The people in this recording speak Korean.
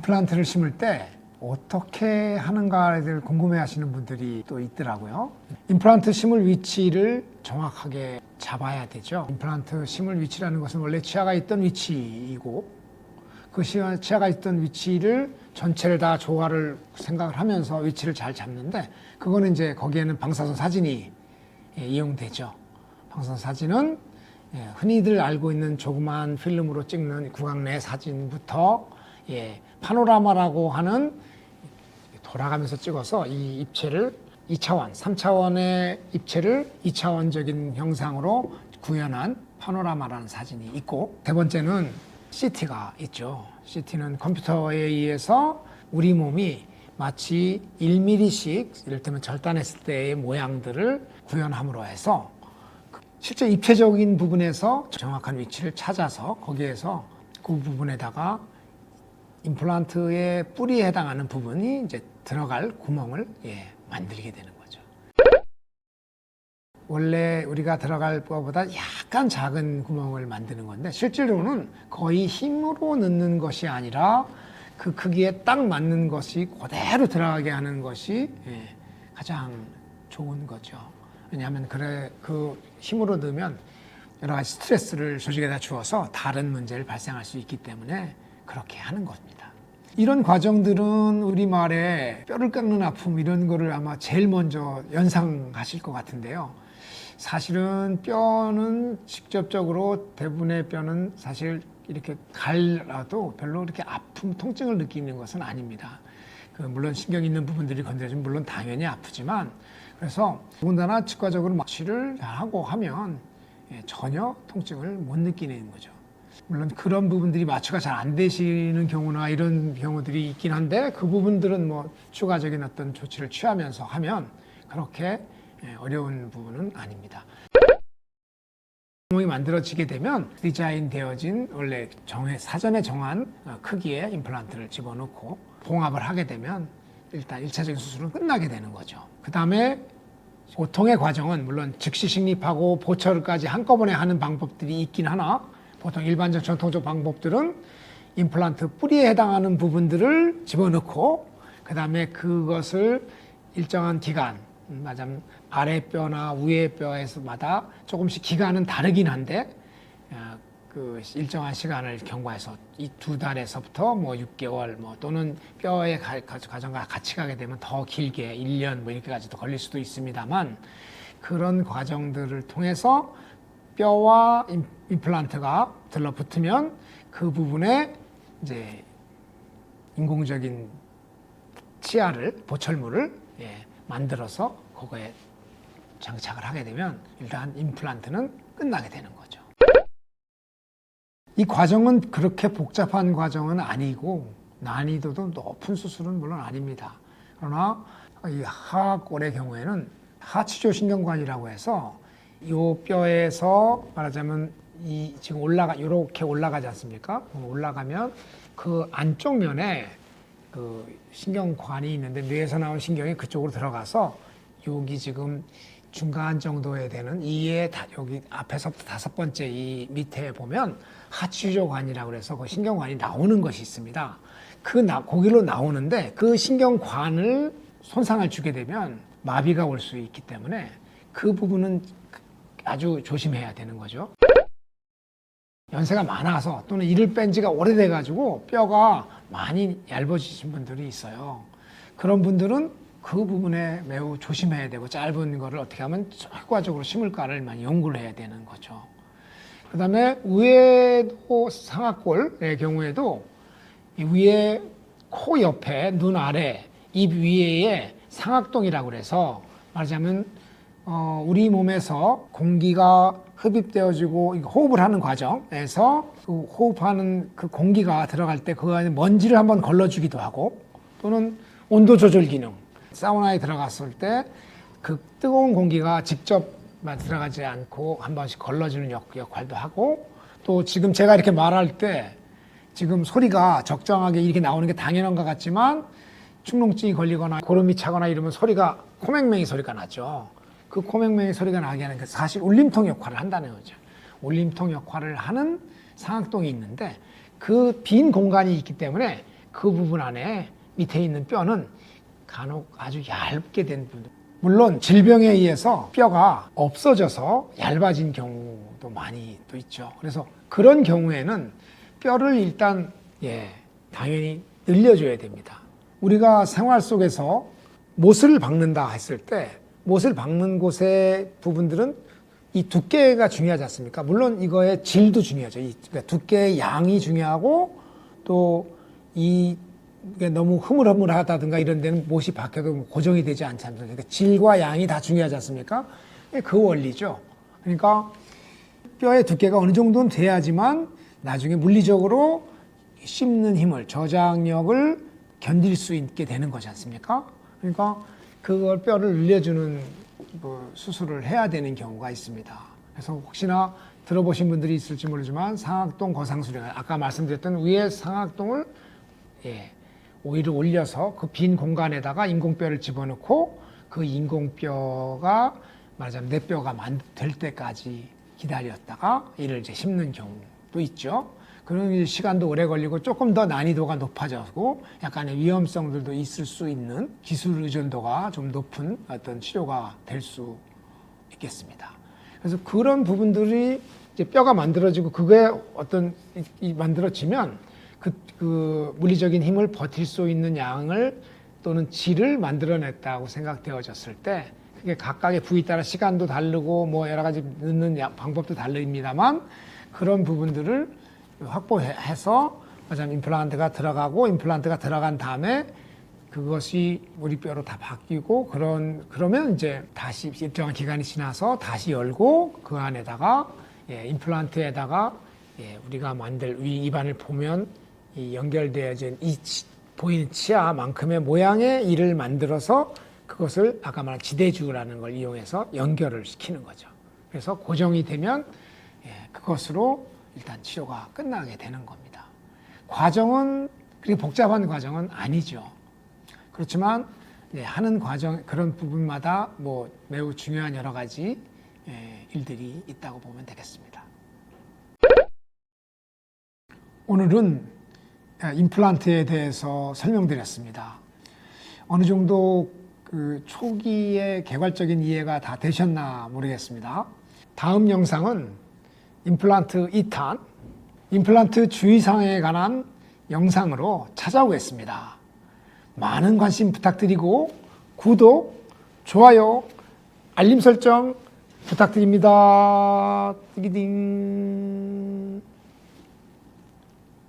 임플란트를 심을 때 어떻게 하는가에 대해 궁금해하시는 분들이 또 있더라고요. 임플란트 심을 위치를 정확하게 잡아야 되죠. 임플란트 심을 위치라는 것은 원래 치아가 있던 위치이고 그 치아가 있던 위치를 전체를 다 조화를 생각을 하면서 위치를 잘 잡는데 그거는 이제 거기에는 방사선 사진이 이용되죠. 방사선 사진은 흔히들 알고 있는 조그만 필름으로 찍는 구강 내 사진부터 파노라마라고 하는 돌아가면서 찍어서 이 입체를 2차원, 3차원의 입체를 2차원적인 형상으로 구현한 파노라마라는 사진이 있고 세 번째는 CT가 있죠. CT는 컴퓨터에 의해서 우리 몸이 마치 1mm씩 이를테면 절단했을 때의 모양들을 구현함으로 해서 실제 입체적인 부분에서 정확한 위치를 찾아서 거기에서 그 부분에다가 임플란트의 뿌리에 해당하는 부분이 이제 들어갈 구멍을 만들게 되는 거죠. 원래 우리가 들어갈 것보다 약간 작은 구멍을 만드는 건데 실제로는 거의 힘으로 넣는 것이 아니라 그 크기에 딱 맞는 것이 그대로 들어가게 하는 것이 가장 좋은 거죠. 왜냐하면 그 힘으로 넣으면 여러 가지 스트레스를 조직에다 주어서 다른 문제를 발생할 수 있기 때문에 그렇게 하는 겁니다. 이런 과정들은 우리말에 뼈를 깎는 아픔 이런 거를 아마 제일 먼저 연상하실 것 같은데요. 사실은 뼈는 직접적으로 대부분의 뼈는 사실 이렇게 갈라도 별로 이렇게 아픔, 통증을 느끼는 것은 아닙니다. 물론 신경 있는 부분들이 건드려지면 물론 당연히 아프지만 그래서 더군다나 치과적으로 마취를 하고 하면 전혀 통증을 못 느끼는 거죠. 물론 그런 부분들이 마취가 잘 안 되시는 경우나 이런 경우들이 있긴 한데 그 부분들은 뭐 추가적인 어떤 조치를 취하면서 하면 그렇게 어려운 부분은 아닙니다. 구멍이 만들어지게 되면 디자인 되어진 원래 사전에 정한 크기의 임플란트를 집어넣고 봉합을 하게 되면 일단 1차적인 수술은 끝나게 되는 거죠. 그 다음에 보통의 과정은 물론 즉시 식립하고 보철까지 한꺼번에 하는 방법들이 있긴 하나 보통 일반적 전통적 방법들은 임플란트 뿌리에 해당하는 부분들을 집어넣고 그 다음에 그것을 일정한 기간 말하자면 아래뼈나 위에뼈에서마다 조금씩 기간은 다르긴 한데 그 일정한 시간을 경과해서 이 2달에서부터 뭐 6개월 또는 뼈의 과정과 같이 가게 되면 더 길게 1년 이렇게까지도 걸릴 수도 있습니다만 그런 과정들을 통해서 뼈와 임플란트가 들러붙으면 그 부분에 이제 인공적인 치아를 보철물을 만들어서 그거에 장착을 하게 되면 일단 임플란트는 끝나게 되는 거죠. 이 과정은 그렇게 복잡한 과정은 아니고 난이도도 높은 수술은 물론 아닙니다. 그러나 이 하악골의 경우에는 하치조 신경관이라고 해서 이 뼈에서 말하자면 이 지금 이렇게 올라가지 않습니까? 올라가면 그 안쪽 면에 그 신경관이 있는데 뇌에서 나온 신경이 그쪽으로 들어가서 여기 지금 중간 정도에 되는 여기 앞에서부터 5번째 이 밑에 보면 하치조관이라고 해서 그 신경관이 나오는 것이 있습니다. 거기로 나오는데 그 신경관을 손상을 주게 되면 마비가 올 수 있기 때문에 그 부분은 아주 조심해야 되는 거죠. 연세가 많아서 또는 이를 뺀 지가 오래돼 가지고 뼈가 많이 얇아지신 분들이 있어요. 그런 분들은 그 부분에 매우 조심해야 되고 짧은 거를 어떻게 하면 효과적으로 심을까를 많이 연구를 해야 되는 거죠. 그 다음에 위에도 상악골의 경우에도 위에 코 옆에 눈 아래 입 위에에 상악동이라고 그래서 말하자면 우리 몸에서 공기가 흡입되어지고 호흡을 하는 과정에서 그 호흡하는 그 공기가 들어갈 때 그 안에 먼지를 한번 걸러주기도 하고 또는 온도 조절 기능 사우나에 들어갔을 때 그 뜨거운 공기가 직접 들어가지 않고 한 번씩 걸러주는 역할도 하고 또 지금 제가 이렇게 말할 때 지금 소리가 적정하게 이렇게 나오는 게 당연한 것 같지만 축농증이 걸리거나 고름이 차거나 이러면 소리가 코맹맹이 소리가 나죠. 그 코맹맹이 소리가 나게 하는 게 사실 울림통 역할을 한다는 거죠. 울림통 역할을 하는 상악동이 있는데 그 빈 공간이 있기 때문에 그 부분 안에 밑에 있는 뼈는 간혹 아주 얇게 된 분들, 물론 질병에 의해서 뼈가 없어져서 얇아진 경우도 많이 또 있죠. 그래서 그런 경우에는 뼈를 일단 당연히 늘려줘야 됩니다. 우리가 생활 속에서 못을 박는다 했을 때 못을 박는 곳의 부분들은 이 두께가 중요하지 않습니까? 물론 이거의 질도 중요하죠. 그러니까 두께의 양이 중요하고 또 너무 흐물흐물하다든가 이런 데는 못이 박혀도 고정이 되지 않지 않습니까? 그러니까 질과 양이 다 중요하지 않습니까? 그 원리죠. 그러니까 뼈의 두께가 어느 정도는 돼야지만 나중에 물리적으로 씹는 힘을, 저장력을 견딜 수 있게 되는 거지 않습니까? 그러니까 그걸 뼈를 늘려주는 수술을 해야 되는 경우가 있습니다. 그래서 혹시나 들어보신 분들이 있을지 모르지만 상악동 거상수령, 아까 말씀드렸던 위에 상악동을 오이를 올려서 그 빈 공간에다가 인공뼈를 집어넣고 그 인공뼈가 말하자면 내 뼈가 될 때까지 기다렸다가 이를 이제 심는 경우도 있죠. 그런 시간도 오래 걸리고 조금 더 난이도가 높아졌고 약간의 위험성들도 있을 수 있는 기술 의존도가 좀 높은 어떤 치료가 될 수 있겠습니다. 그래서 그런 부분들이 이제 뼈가 만들어지고 그게 만들어지면 그 물리적인 힘을 버틸 수 있는 양을 또는 질을 만들어냈다고 생각되어졌을 때 그게 각각의 부위에 따라 시간도 다르고 뭐 여러 가지 넣는 방법도 다릅니다만 그런 부분들을 확보해서 임플란트가 들어간 다음에 그것이 우리 뼈로 다 바뀌고 그러면 이제 다시 일정한 기간이 지나서 다시 열고 그 안에다가 임플란트에다가 우리가 만들 위 입안을 보면 이 연결되어진 보이는 치아만큼의 모양의 이를 만들어서 그것을 아까 말한 지대주라는 걸 이용해서 연결을 시키는 거죠. 그래서 고정이 되면 그것으로 일단 치료가 끝나게 되는 겁니다. 과정은 그렇게 복잡한 과정은 아니죠. 그렇지만 하는 과정 그런 부분마다 뭐 매우 중요한 여러 가지 일들이 있다고 보면 되겠습니다. 오늘은 임플란트에 대해서 설명드렸습니다. 어느 정도 그 초기의 개괄적인 이해가 다 되셨나 모르겠습니다. 다음 영상은 임플란트 2탄, 임플란트 주의사항에 관한 영상으로 찾아오겠습니다. 많은 관심 부탁드리고 구독, 좋아요, 알림 설정 부탁드립니다. 띠기딩.